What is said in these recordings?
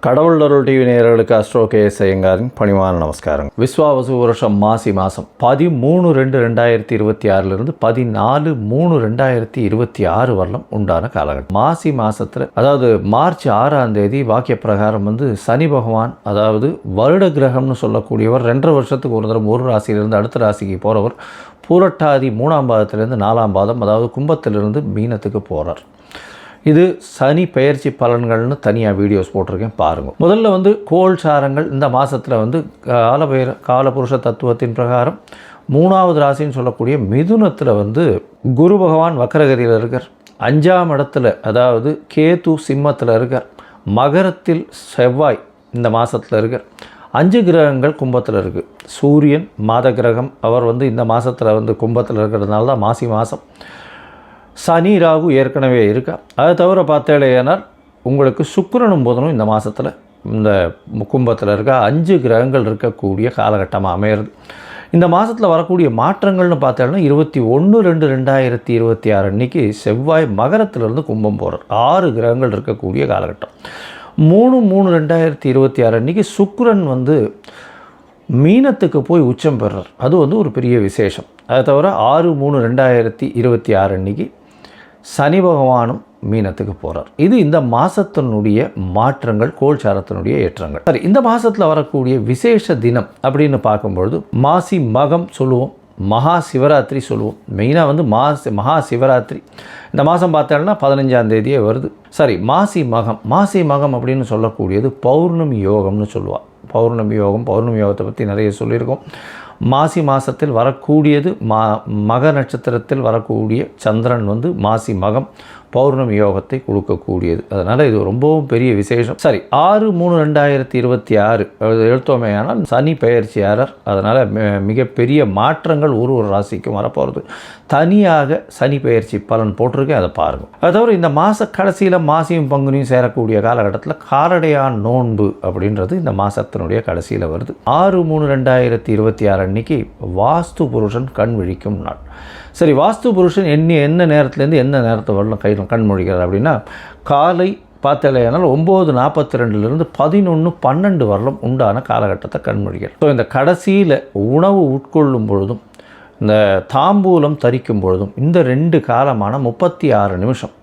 கடவுள் அருள் டிவி நேயர்களுக்கு astro KS ஐயங்காரின் பணிவான நமஸ்காரம். விஸ்வாவசு வருஷம் மாசி மாதம் 13/2/2026 14/3/2026 வரலாம் உண்டான காலகட்டம். மாசி மாதத்தில் அதாவது மார்ச் 6ஆம் தேதி வாக்கிய பிரகாரம் சனி பகவான், அதாவது வருட கிரகம்னு சொல்லக்கூடியவர் 2.5 வருஷத்துக்கு ஒரு தடவை ஒரு ராசியிலிருந்து அடுத்த ராசிக்கு போகிறவர் பூரட்டாதி 3ஆம் பாதத்திலிருந்து 4ஆம் பாதம், அதாவது கும்பத்திலிருந்து மீனத்துக்கு போகிறார். இது சனி பெயர்ச்சி பலன்கள்னு தனியாக வீடியோஸ் போட்டிருக்கேன், பாருங்கள். முதல்ல கோள் சாரங்கள் இந்த மாதத்தில் காலபுருஷ தத்துவத்தின் பிரகாரம் 3ஆவது ராசின்னு சொல்லக்கூடிய மிதுனத்தில் குரு பகவான் வக்கரகதியில் இருக்கார். 5ஆம் இடத்துல அதாவது கேது சிம்மத்தில் இருக்கார். மகரத்தில் செவ்வாய் இந்த மாதத்தில் இருக்கார். 5 கிரகங்கள் கும்பத்தில் இருக்குது. சூரியன் மாத கிரகம், அவர் இந்த மாதத்தில் கும்பத்தில் இருக்கிறதுனால தான் மாசி மாதம். சனி ராகு ஏற்கனவே இருக்கா. அதை தவிர பார்த்தேனால் உங்களுக்கு சுக்கிரனும் புதனும் இந்த மாதத்தில் இந்த கும்பத்தில் இருக்க 5 கிரகங்கள் இருக்கக்கூடிய காலகட்டமாக அமையிறது. இந்த மாதத்தில் வரக்கூடிய மாற்றங்கள்னு பார்த்தேன்னா 21/2/2026 அன்றைக்கி செவ்வாய் மகரத்திலிருந்து கும்பம் போகிறார். 6 கிரகங்கள் இருக்கக்கூடிய காலகட்டம். 3/3/2026 அன்றைக்கி சுக்கிரன் மீனத்துக்கு போய் உச்சம் பெறுறார். அது ஒரு பெரிய விசேஷம். அதை தவிர 6/3/2026 அன்றைக்கி சனி பகவானும் மீனத்துக்கு போகிறார். இது இந்த மாதத்தினுடைய மாற்றங்கள், கோல்சாரத்தினுடைய ஏற்றங்கள். சரி, இந்த மாதத்தில் வரக்கூடிய விசேஷ தினம் அப்படின்னு பார்க்கும்பொழுது மாசி மகம் சொல்லுவோம், மகா சிவராத்திரி சொல்லுவோம். மெயினாக மகா சிவராத்திரி இந்த மாதம் பார்த்தோம்னா 15ஆம் தேதியே வருது. சரி, மாசி மகம் அப்படின்னு சொல்லக்கூடியது பௌர்ணமி யோகம்னு சொல்லுவாள். பௌர்ணமி யோகத்தை பற்றி நிறைய சொல்லியிருக்கோம். மாசி மாதத்தில் வரக்கூடியது மக நட்சத்திரத்தில் வரக்கூடிய சந்திரன் மாசி மகம் பௌர்ணமி யோகத்தை கொடுக்கக்கூடியது. அதனால் இது ரொம்பவும் பெரிய விசேஷம். சரி, 6/3/2026 எடுத்தோமே ஆனால் சனி பெயர்ச்சியாளர். அதனால் மிகப்பெரிய மாற்றங்கள் ஒரு ராசிக்கும் வரப்போகிறது. தனியாக சனி பெயர்ச்சி பலன் போட்டிருக்கேன், அதை பாருங்கள். அது தவிர இந்த மாத கடைசியில் மாசியும் பங்குனியும் சேரக்கூடிய காலகட்டத்தில் காரடையான் நோன்பு அப்படின்றது இந்த மாதத்தினுடைய கடைசியில் வருது. 6/3/2026 அன்றைக்கி வாஸ்து புருஷன் கண் விழிக்கும் நாள். சரி, வாஸ்து புருஷன் என்ன நேரத்துலேருந்து என்ன நேரத்தை வரலாம் கண் முழிக்கிறார் அப்படின்னா காலை பார்த்தலையானால் 9:42 11:12 வரலாம் உண்டான காலகட்டத்தை கண்மொழிகள். ஸோ இந்த கடைசியில் உணவு உட்கொள்ளும் பொழுதும் இந்த தாம்பூலம் தரிக்கும் பொழுதும் இந்த 2 காலமான 36 நிமிஷம்,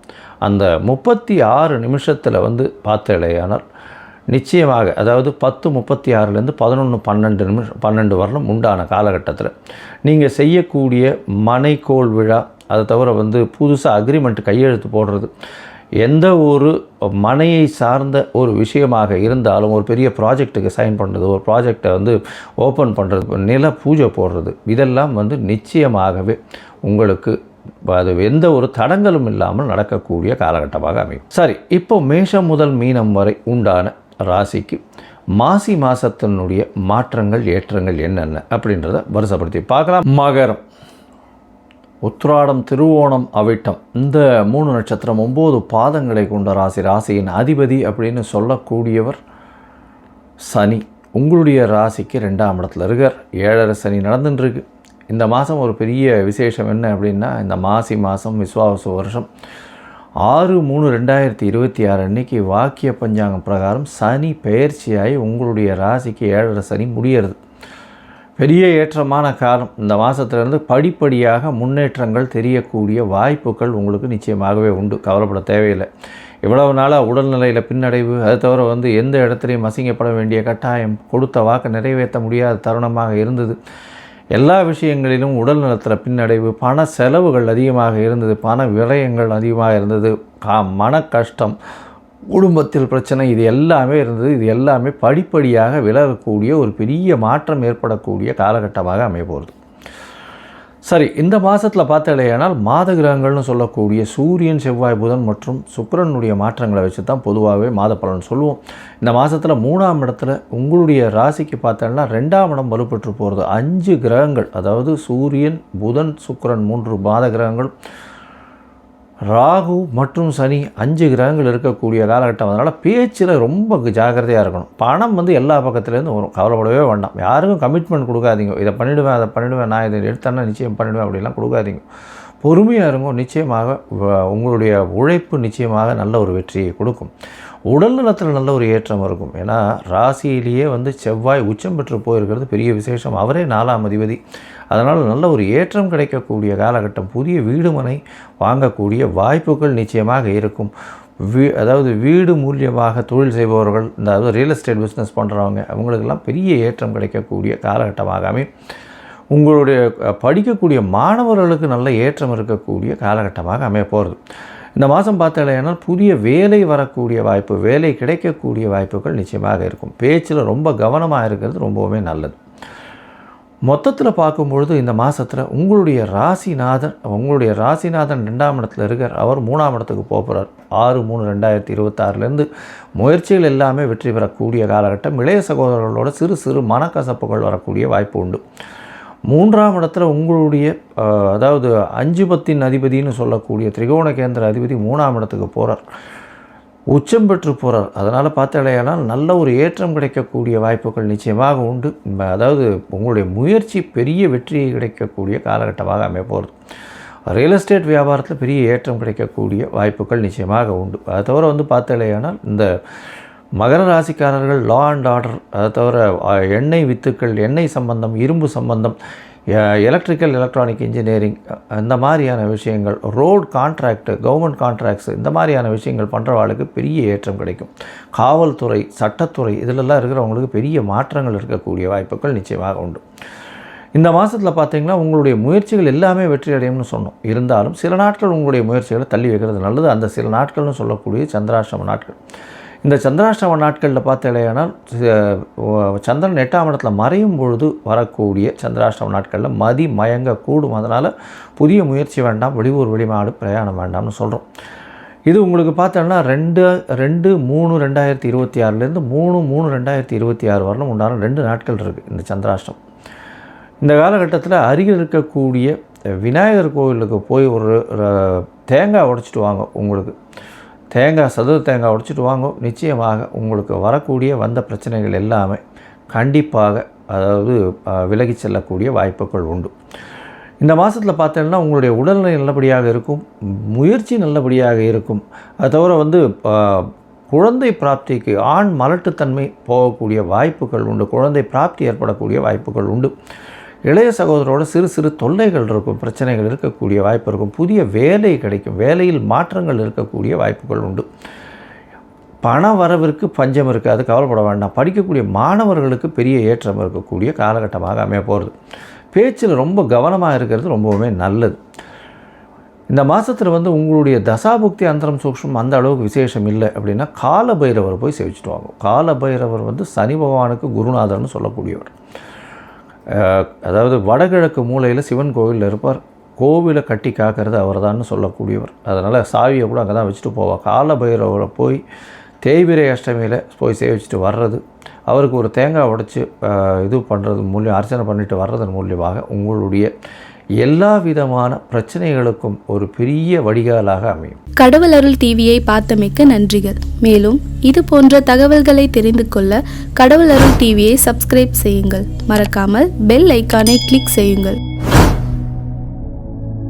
அந்த 36 நிமிஷத்தில் பார்த்தலையானால் நிச்சயமாக, அதாவது 10:36 11:12 வரலும் உண்டான காலகட்டத்தில் நீங்கள் செய்யக்கூடிய மனைக்கோள் விழா, அதை தவிர புதுசாக அக்ரிமெண்ட் கையெழுத்து போடுறது, எந்த ஒரு மனையை சார்ந்த ஒரு விஷயமாக இருந்தாலும், ஒரு பெரிய ப்ராஜெக்ட்டுக்கு சைன் பண்ணுறது, ஒரு ப்ராஜெக்டை ஓப்பன் பண்ணுறது, நில பூஜை போடுறது, இதெல்லாம் நிச்சயமாகவே உங்களுக்கு அது எந்த ஒரு தடங்களும் இல்லாமல் நடக்கக்கூடிய காலகட்டமாக அமையும். சரி, இப்போ மேஷம் முதல் மீனம் வரை உண்டான ராசிக்கு மாசி மாதத்தினுடைய மாற்றங்கள் ஏற்றங்கள் என்னென்ன அப்படின்றத வருஷப்படுத்தி பார்க்கலாம். மகரம், உத்திராடம், திருவோணம், அவிட்டம் இந்த 3 நட்சத்திரம் 9 பாதங்களை கொண்ட ராசி. ராசியின் அதிபதி அப்படின்னு சொல்லக்கூடியவர் சனி. உங்களுடைய ராசிக்கு 2ஆம் இடத்துல இருக்கார். 7.5 சனி நடந்துட்டுருக்கு. இந்த மாதம் ஒரு பெரிய விசேஷம் என்ன அப்படின்னா, இந்த மாசி மாதம் விஸ்வாவசு வருஷம் 6/3/2026 அன்றைக்கி வாக்கிய பஞ்சாங்கம் பிரகாரம் சனி பெயர்ச்சியாகி உங்களுடைய ராசிக்கு 7.5 சனி முடிகிறது. பெரிய ஏற்றமான காலம். இந்த மாதத்துலேருந்து படிப்படியாக முன்னேற்றங்கள் தெரியக்கூடிய வாய்ப்புகள் உங்களுக்கு நிச்சயமாகவே உண்டு. கவலைப்பட தேவையில்லை. இவ்வளவு நாளாக உடல்நிலையில் பின்னடைவு, அதை தவிர எந்த இடத்துலையும் அசிங்கப்பட வேண்டிய கட்டாயம், கொடுத்த வாக்கை நிறைவேற்ற முடியாத தருணமாக இருந்தது. எல்லா விஷயங்களிலும் உடல் நலத்தில் பின்னடைவு, பண செலவுகள் அதிகமாக இருந்தது, பண விரயங்கள் அதிகமாக இருந்தது, மன கஷ்டம், குடும்பத்தில் பிரச்சனை, இது எல்லாமே இருந்தது. இது எல்லாமே படிப்படியாக விலகக்கூடிய ஒரு பெரிய மாற்றம் ஏற்படக்கூடிய காலகட்டமாக அமையப்போகிறது. சரி, இந்த மாதத்தில் பார்த்தலையானால் மாத கிரகங்கள்னு சொல்லக்கூடிய சூரியன், செவ்வாய், புதன் மற்றும் சுக்கிரனுடைய மாற்றங்களை வச்சு தான் பொதுவாகவே மாத பலன் சொல்லுவோம். இந்த மாதத்தில் 3ஆம் இடத்துல உங்களுடைய ராசிக்கு பார்த்தோன்னா 2ஆம் இடம் வலுப்பெற்று போகிறது. 5 கிரகங்கள், அதாவது சூரியன், புதன், சுக்கிரன் 3 மாத கிரகங்கள், ராகு மற்றும் சனி 5 கிரகங்கள் இருக்கக்கூடிய காலகட்டம். அதனால் பேச்சில் ரொம்ப ஜாக்கிரதையாக இருக்கணும். பணம் எல்லா பக்கத்துலேருந்து வரும், கவலைப்படவே வேண்டாம். யாருக்கும் கமிட்மெண்ட் கொடுக்காதீங்க. இதை பண்ணிவிடுவேன், அதை பண்ணிவிடுவேன், நான் இதை எடுத்தேன்னா நிச்சயம் பண்ணிவிடுவேன் அப்படிலாம் கொடுக்காதீங்க. பொறுமையாக இருங்க. நிச்சயமாக உங்களுடைய உழைப்பு நிச்சயமாக நல்ல ஒரு வெற்றியை கொடுக்கும். உடல் நலத்தில் நல்ல ஒரு ஏற்றம் இருக்கும். ஏன்னா ராசியிலேயே வந்து செவ்வாய் உச்சம் பெற்று போயிருக்கிறது பெரிய விசேஷம். அவரே 4ஆம் அதிபதி. அதனால் நல்ல ஒரு ஏற்றம் கிடைக்கக்கூடிய காலகட்டம். புதிய வீடு மனை வாங்கக்கூடிய வாய்ப்புகள் நிச்சயமாக இருக்கும். அதாவது வீடு மூலியமாக தொழில் செய்பவர்கள், அதாவது ரியல் எஸ்டேட் பிஸ்னஸ் பண்ணுறவங்க, அவங்களுக்கெல்லாம் பெரிய ஏற்றம் கிடைக்கக்கூடிய காலகட்டமாக அமையும். உங்களுடைய படிக்கக்கூடிய மாணவர்களுக்கு நல்ல ஏற்றம் இருக்கக்கூடிய காலகட்டமாக அமைய போகிறது. இந்த மாதம் பார்த்தாலேனால் புதிய வேலை வரக்கூடிய வாய்ப்பு, வேலை கிடைக்கக்கூடிய வாய்ப்புகள் நிச்சயமாக இருக்கும். பேச்சில் ரொம்ப கவனமாக இருக்கிறது ரொம்பவுமே நல்லது. மொத்தத்தில் பார்க்கும்பொழுது இந்த மாதத்தில் உங்களுடைய ராசிநாதன் 2ஆம் இடத்துல இருக்கார். அவர் 3ஆம் இடத்துக்கு போகிறார். 6/3/2026 முயற்சிகள் எல்லாமே வெற்றி பெறக்கூடிய காலகட்டம். இளைய சகோதரர்களோட சிறு சிறு மனக்கசப்புகள் வரக்கூடிய வாய்ப்பு உண்டு. 3ஆம் இடத்துல உங்களுடைய அதாவது 5 அதிபதினு சொல்லக்கூடிய திரிகோண கேந்திர அதிபதி 3ஆம் இடத்துக்கு போகிறார், உச்சம் பெற்று போகிறார். அதனால் பார்த்தாலேயானால் நல்ல ஒரு ஏற்றம் கிடைக்கக்கூடிய வாய்ப்புகள் நிச்சயமாக உண்டு. அதாவது உங்களுடைய முயற்சி பெரிய வெற்றியை கிடைக்கக்கூடிய காலகட்டமாக அமைய போகிறது. ரியல் எஸ்டேட் வியாபாரத்தில் பெரிய ஏற்றம் கிடைக்கக்கூடிய வாய்ப்புகள் நிச்சயமாக உண்டு. அதை தவிர வந்து பார்த்தாலேயானால் இந்த மகர ராசிக்காரர்கள் லா அண்ட் ஆர்டர், அதை தவிர எண்ணெய் வித்துக்கள், எண்ணெய் சம்பந்தம், இரும்பு சம்பந்தம், எலக்ட்ரிக்கல் எலக்ட்ரானிக் இன்ஜினியரிங், இந்த மாதிரியான விஷயங்கள், ரோடு கான்ட்ராக்டு, கவர்மெண்ட் கான்ட்ராக்ட்ஸ், இந்த மாதிரியான விஷயங்கள் பண்ணுறவாளுக்கு பெரிய ஏற்றம் கிடைக்கும். காவல்துறை, சட்டத்துறை, இதிலெல்லாம் இருக்கிறவங்களுக்கு பெரிய மாற்றங்கள் இருக்கக்கூடிய வாய்ப்புகள் நிச்சயமாக உண்டு. இந்த மாதத்தில் பார்த்திங்கன்னா உங்களுடைய முயற்சிகள் எல்லாமே வெற்றி அடையும்னு சொன்னோம். இருந்தாலும் சில நாட்கள் உங்களுடைய முயற்சிகளை தள்ளி வைக்கிறது நல்லது. அந்த சில நாட்கள்னு சொல்லக்கூடிய சந்திராஷ்டம நாட்கள். இந்த சந்திராஷ்டம நாட்களில் பார்த்தாலேயானால் சந்திரன் 8ஆம் இடத்துல மறையும் பொழுது வரக்கூடிய சந்திராஷ்டம நாட்களில் மதி மயங்க கூடும். அதனால் புதிய முயற்சி வேண்டாம், வெளியூர் வெளிநாடு பிரயாணம் வேண்டாம்னு சொல்கிறோம். இது உங்களுக்கு பார்த்தோன்னா 2/3/2026 3/3/2026 வரலும் உண்டான 2 நாட்கள் இருக்குது இந்த சந்திராஷ்டம். இந்த காலகட்டத்தில் அருகில் இருக்கக்கூடிய விநாயகர் கோவிலுக்கு போய் ஒரு தேங்காய் உடைச்சிட்டு வாங்க. உங்களுக்கு சதுர தேங்காய் உடைச்சிட்டு வாங்க. நிச்சயமாக உங்களுக்கு வரக்கூடிய வந்த பிரச்சனைகள் எல்லாமே கண்டிப்பாக அதாவது விலகி செல்லக்கூடிய வாய்ப்புகள் உண்டு. இந்த மாதத்தில் பார்த்தீங்கன்னா உங்களுடைய உடல்நிலை நல்லபடியாக இருக்கும், முயற்சி நல்லபடியாக இருக்கும். அது தவிர வந்து குழந்தை பிராப்திக்கு ஆண் மலட்டுத்தன்மை போகக்கூடிய வாய்ப்புகள் உண்டு. குழந்தை பிராப்தி ஏற்படக்கூடிய வாய்ப்புகள் உண்டு. இளைய சகோதரோட சிறு சிறு தொல்லைகள் இருக்கும், பிரச்சனைகள் இருக்கக்கூடிய வாய்ப்பு இருக்கும். புதிய வேலை கிடைக்கும், வேலையில் மாற்றங்கள் இருக்கக்கூடிய வாய்ப்புகள் உண்டு. பண வரவிற்கு பஞ்சம் இருக்குது, அது கவலைப்பட வேண்டாம். படிக்கக்கூடிய மாணவர்களுக்கு பெரிய ஏற்றம் இருக்கக்கூடிய காலகட்டமாக அமைய போகிறது. பேச்சில் ரொம்ப கவனமாக இருக்கிறது ரொம்பவுமே நல்லது. இந்த மாதத்தில் வந்து உங்களுடைய தசாபுக்தி அந்தரம் சூக்ஷ்மம் அந்த அளவுக்கு விசேஷம் இல்லை அப்படின்னா காலபைரவர் போய் சேவிச்சுட்டு வாங்க. காலபைரவர் வந்து சனி பகவானுக்கு குருநாதர்னு சொல்லக்கூடியவர். அதாவது வடகிழக்கு மூலையில் சிவன் கோவிலில் இருப்பார். கோவிலை கட்டி காக்கிறது அவர் தான் சொல்லக்கூடியவர். அதனால் சாவியை கூட அங்கே தான் வச்சுட்டு போவார். காலபைரவரை போய் தேய்பிரை அஷ்டமியில் போய் சேவிச்சுட்டு வர்றது, அவருக்கு ஒரு தேங்காய் உடைச்சி இது பண்ணுறது மூலியம், அர்ச்சனை பண்ணிட்டு வர்றதன் மூலியமாக உங்களுடைய எல்லா விதமான பிரச்சனைகளுக்கும் ஒரு பெரிய வடிகாலாக அமையும். கடவுள் அருள் டிவியை பார்த்தமைக்க நன்றிகள். மேலும் இது போன்ற தகவல்களை தெரிந்து கொள்ள கடவுள் அருள் டிவியை சப்ஸ்கிரைப் செய்யுங்கள். மறக்காமல் பெல் ஐக்கானை கிளிக் செய்யுங்கள்.